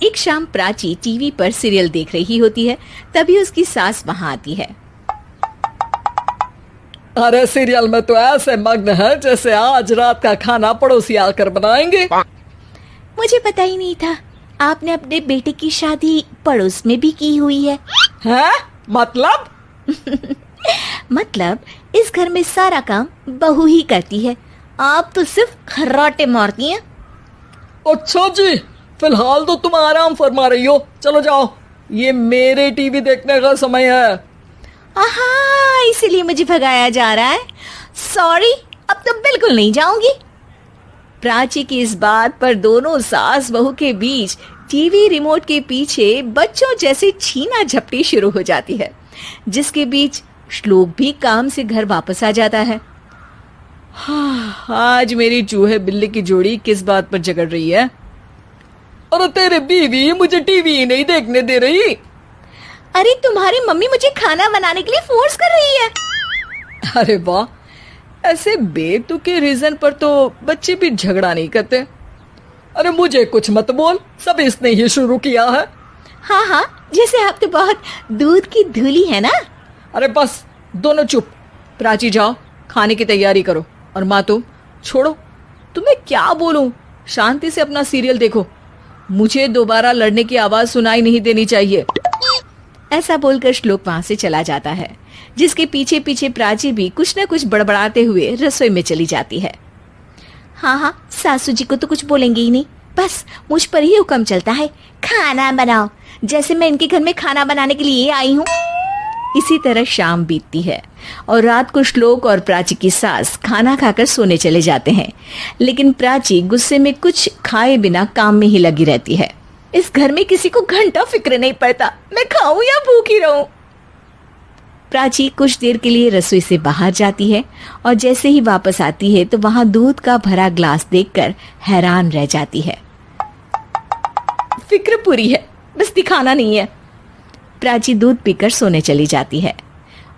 एक शाम प्राची टीवी पर सीरियल देख रही होती है। तभी उसकी सास वहां आती है। अरे सीरियल में तो ऐसे मग्न है जैसे आज रात का खाना पड़ोसी आकर बनाएंगे। मुझे पता ही नहीं था आपने अपने बेटे की शादी पड़ोस में भी की हुई है। हैं? मतलब? मतलब इस घर में सारा काम बहू ही करती है, आप तो सिर्फ खर्राटे मारती हैं। अच्छा जी, फिलहाल तो तुम आराम फरमा रही हो, चलो जाओ, ये मेरे टीवी देखने का समय है। आहा, इसीलिए मुझे भगाया जा रहा है। सॉरी, अब तो बिल्कुल नहीं जाऊंगी। प्राची की इस बात पर दोनों सास बहू के बीच टीवी रिमोट के पीछे बच्चों जैसे छीना झपटी शुरू हो जाती है, जिसके बीच श्लोक भी काम से घर वापस आ जाता है। आज मेरी चूहे बिल्ली की जोड़ी किस बात पर झगड़ रही है? अरे तेरे बीवी मुझे टीवी ही नहीं देखने दे रही। अरे तुम्हारी मम्मी मुझे खाना बनाने के लिए फोर्स कर रही है। अरे वाह, ऐसे बेतुके रीजन पर तो बच्चे भी झगड़ा नहीं करते। अरे मुझे कुछ मत बोल, सब इसने ही शुरू किया है। हाँ हाँ, जैसे आप तो बहुत दूध की धूली है ना। अरे बस, दोनों चुप। प्राची जाओ, खाने की तैयारी करो। और माँ तुम छोड़ो, तुम्हें क्या बोलूं, शांति से अपना सीरियल देखो, मुझे दोबारा लड़ने की आवाज सुनाई नहीं देनी चाहिए। ऐसा बोलकर श्लोक वहां से चला जाता है, जिसके पीछे पीछे प्राची भी कुछ न कुछ बड़बड़ाते हुए रसोई में चली जाती है। हाँ हाँ, सासू जी को तो कुछ बोलेंगे ही नहीं, बस मुझ पर ही हुक्म चलता है, खाना बनाओ, जैसे मैं इनके घर में खाना बनाने के लिए आई हूँ। इसी तरह शाम बीतती है और रात को श्लोक और प्राची की सास खाना खाकर सोने चले जाते हैं, लेकिन प्राची गुस्से में कुछ खाए बिना काम में ही लगी रहती है। इस घर में किसी को घंटा फिक्र नहीं पड़ता, मैं खाऊं या भूखी रहूं। प्राची कुछ देर के लिए रसोई से बाहर जाती है और जैसे ही वापस आती है तो वहां दूध का भरा ग्लास देखकर हैरान रह जाती है। फिक्र पूरी है, बस दिखाना नहीं है। प्राची दूध पीकर सोने चली जाती है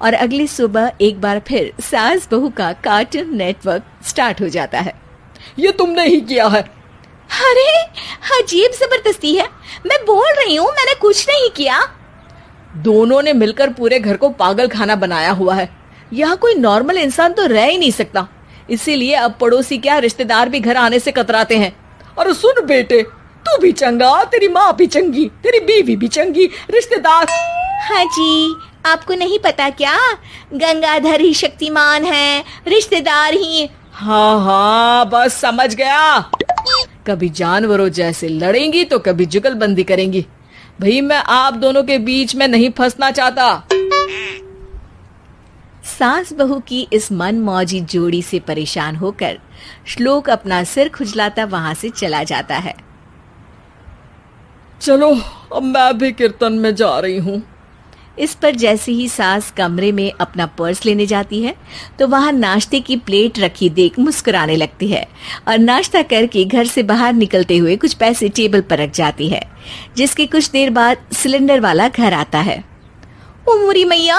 और अगली सुबह एक बार फिर सास बहू का कार्टून नेटवर्क स्टार्ट हो जाता है। ये तुमने ही किया है। अरे अजीब जबरदस्ती है, मैं बोल रही हूँ मैंने कुछ नहीं किया। दोनों ने मिलकर पूरे घर को पागल खाना बनाया हुआ है। यहाँ कोई नॉर्मल इंसान तो रह ही नहीं सकता, इसीलिए अब पड़ोसी क्या रिश्तेदार भी घर आने से कतराते हैं। और सुन बेटे, तू भी चंगा, तेरी माँ भी चंगी, तेरी बीवी भी चंगी, रिश्तेदार। हाँ जी, आपको नहीं पता क्या, गंगाधर ही शक्तिमान है, रिश्तेदार ही। हाँ हाँ, बस समझ गया। कभी जानवरों जैसे लड़ेंगी तो कभी जुगलबंदी करेंगी। भाई मैं आप दोनों के बीच में नहीं फंसना चाहता। सास बहू की इस मनमौजी जोड़ी से परेशान होकर श्लोक अपना सिर खुजलाता वहां से चला जाता है। चलो अब मैं भी कीर्तन में जा रही हूँ। इस पर जैसे ही सास कमरे में अपना पर्स लेने जाती है तो वहां नाश्ते की प्लेट रखी देख मुस्कुराने लगती है और नाश्ता करके घर से बाहर निकलते हुए कुछ पैसे टेबल पर रख जाती है, जिसके कुछ देर बाद सिलेंडर वाला घर आता है। ओ मोरी मैया,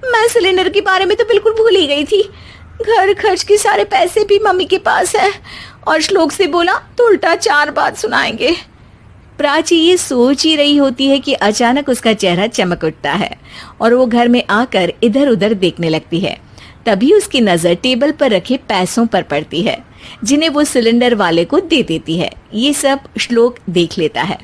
मैं सिलेंडर के बारे में तो बिल्कुल भूल ही गई थी। घर खर्च के सारे पैसे भी मम्मी के पास है और श्लोक से बोला तो उल्टा 4 बात सुनाएंगे। प्राची ये सोच ही रही होती है कि अचानक उसका चेहरा चमक उठता है और वो घर में आकर इधर उधर देखने लगती है। तभी उसकी नजर टेबल पर रखे पैसों पर पड़ती है, जिन्हें वो सिलेंडर वाले को दे देती है। ये सब श्लोक देख लेता है।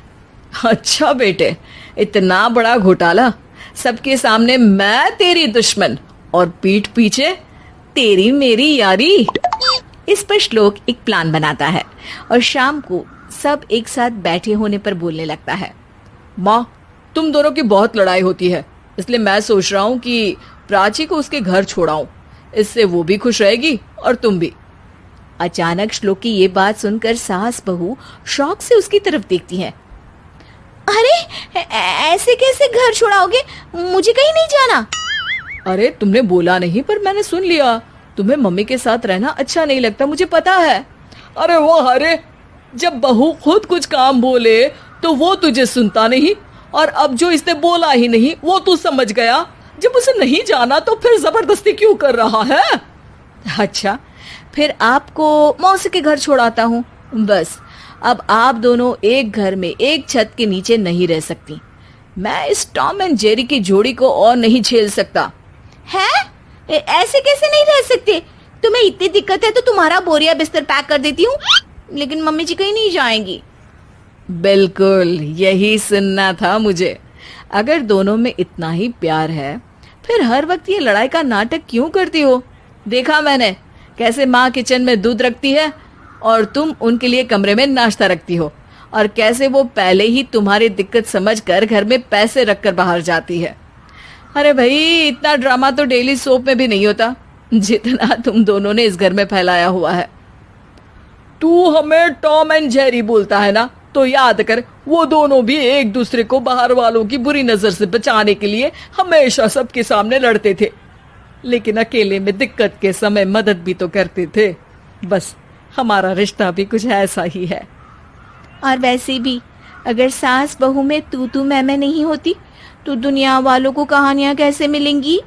अच्छा बेटे, इतना बड़ा घोटाला, सबके सामने मैं तेरी दुश्मन और पीठ पीछे तेरी मेरी यारी। इस पर श्लोक एक प्लान बनाता है और शाम को सब एक साथ बैठे होने पर बोलने लगता है। माँ, तुम दोनों की बहुत लड़ाई होती है, इसलिए मैं सोच रहा हूँ कि प्राची को उसके घर छोड़ाऊं, इससे वो भी खुश रहेगी और तुम भी। अचानक श्लोक की ये बात सुनकर सास बहू शौक से उसकी तरफ देखती हैं। अरे ऐसे कैसे घर छोड़ाओगे, मुझे कहीं नहीं जाना। अरे तुमने बोला नहीं पर मैंने सुन लिया, तुम्हें मम्मी के साथ रहना अच्छा नहीं लगता, मुझे पता है। अरे वो, अरे जब बहू खुद कुछ काम बोले तो वो तुझे सुनता नहीं, और अब जो इसने बोला ही नहीं वो तू समझ गया। जब उसे नहीं जाना तो फिर जबरदस्ती क्यों कर रहा है? अच्छा, फिर आपको मौसी के घर छोड़ाता हूँ, बस अब आप दोनों एक घर में एक छत के नीचे नहीं रह सकती। मैं इस टॉम एंड जेरी की जोड़ी को और नहीं झेल सकता। है? ऐसे कैसे नहीं रह सकते? तुम्हें इतनी दिक्कत है तो तुम्हारा बोरिया बिस्तर पैक कर देती हूँ, लेकिन मम्मी जी कहीं नहीं जाएंगी। बिल्कुल यही सुनना था मुझे। अगर दोनों में इतना ही प्यार है फिर हर वक्त ये लड़ाई का नाटक क्यों करती हो? देखा मैंने कैसे माँ किचन में दूध रखती है और तुम उनके लिए कमरे में नाश्ता रखती हो, और कैसे वो पहले ही तुम्हारी दिक्कत समझकर घर में पैसे रखकर बाहर जाती है। अरे भाई, इतना ड्रामा तो डेली सोप में भी नहीं होता जितना तुम दोनों ने इस घर में फैलाया हुआ है। तू हमें टॉम एंड जेरी बोलता है ना, तो याद कर वो दोनों भी एक दूसरे को बाहर वालों की बुरी नजर से बचाने के लिए हमेशा सबके सामने लड़ते थे, लेकिन अकेले में दिक्कत के समय मदद भी तो करते थे। बस हमारा रिश्ता भी कुछ ऐसा ही है। और वैसे भी अगर सास बहू में तू मैं नहीं होती तो दुनिया वालों को कहानियां कैसे मिलेंगी?